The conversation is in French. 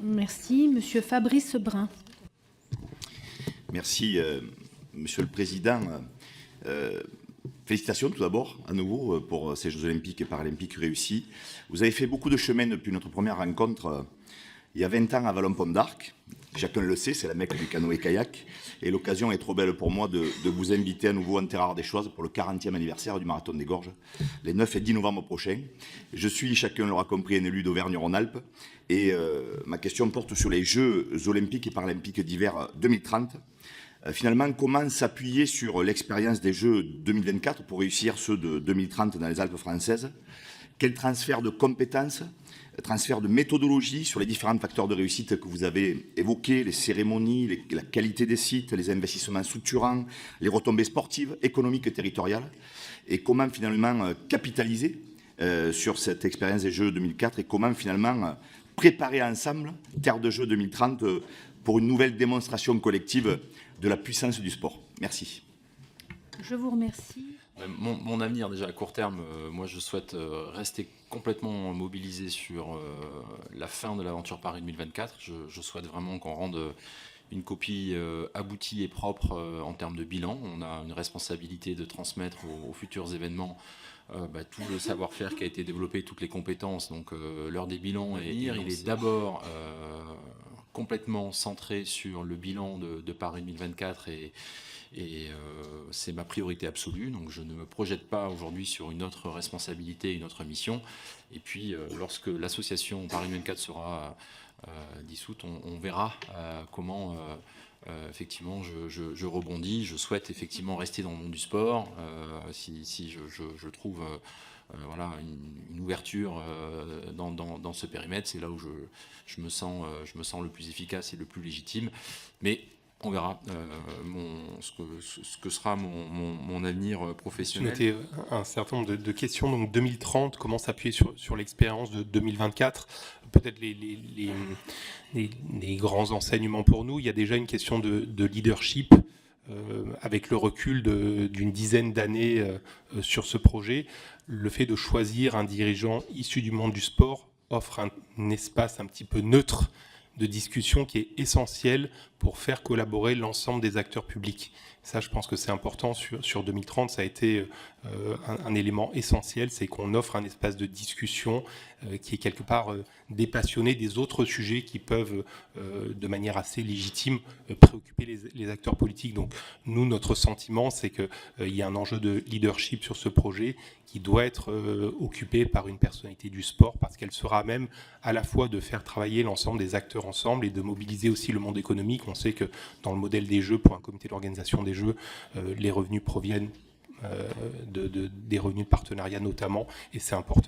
Merci. Monsieur Fabrice Brun. Merci, Monsieur le Président. Félicitations tout d'abord, à nouveau, pour ces Jeux Olympiques et Paralympiques réussis. Vous avez fait beaucoup de chemin depuis notre première rencontre il y a 20 ans à Vallon-Pont d'Arc. Chacun le sait, c'est la Mecque du canoë-kayak. Et l'occasion est trop belle pour moi de vous inviter à nouveau en Terre Ardéchoise pour le 40e anniversaire du Marathon des Gorges, les 9 et 10 novembre prochains. Je suis, chacun l'aura compris, un élu d'Auvergne-Rhône-Alpes. Et ma question porte sur les Jeux Olympiques et Paralympiques d'hiver 2030. Finalement, comment s'appuyer sur l'expérience des Jeux 2024 pour réussir ceux de 2030 dans les Alpes françaises? Quel transfert de compétences, transfert de méthodologie sur les différents facteurs de réussite que vous avez évoqués, les cérémonies, la qualité des sites, les investissements structurants, les retombées sportives, économiques et territoriales, et comment finalement capitaliser sur cette expérience des Jeux 2004 et comment finalement préparer ensemble Terre de Jeux 2030 pour une nouvelle démonstration collective de la puissance du sport. Merci. Je vous remercie. Mon avenir, déjà à court terme, moi je souhaite rester complètement mobilisé sur la fin de l'aventure Paris 2024. Je souhaite vraiment qu'on rende une copie aboutie et propre en termes de bilan. On a une responsabilité de transmettre aux futurs événements tout le savoir-faire qui a été développé, toutes les compétences. Donc l'heure des bilans il est d'abord complètement centré sur le bilan de Paris 2024 et c'est ma priorité absolue. Donc je ne me projette pas aujourd'hui sur une autre responsabilité, une autre mission. Et puis lorsque l'association Paris 2024 sera dissoute, on verra comment effectivement je rebondis. Je souhaite effectivement rester dans le monde du sport. Si je trouve voilà, une ouverture dans ce périmètre, c'est là où je me sens le plus efficace et le plus légitime. Mais on verra ce que sera mon avenir professionnel. J'ai noté un certain nombre de questions. Donc 2030, comment s'appuyer sur l'expérience de 2024? Peut-être les grands enseignements pour nous. Il y a déjà une question de leadership avec le recul d'une dizaine d'années sur ce projet. Le fait de choisir un dirigeant issu du monde du sport offre un espace un petit peu neutre de discussion qui est essentiel pour faire collaborer l'ensemble des acteurs publics. Ça, je pense que c'est important sur 2030. Ça a été un élément essentiel, c'est qu'on offre un espace de discussion qui est quelque part dépassionné des autres sujets qui peuvent, de manière assez légitime, préoccuper les acteurs politiques. Donc, nous, notre sentiment, c'est qu'il y a un enjeu de leadership sur ce projet qui doit être occupé par une personnalité du sport, parce qu'elle sera à même à la fois de faire travailler l'ensemble des acteurs ensemble et de mobiliser aussi le monde économique. On sait que dans le modèle des Jeux, pour un comité d'organisation des Jeux, les revenus proviennent des revenus de partenariat notamment, et c'est important.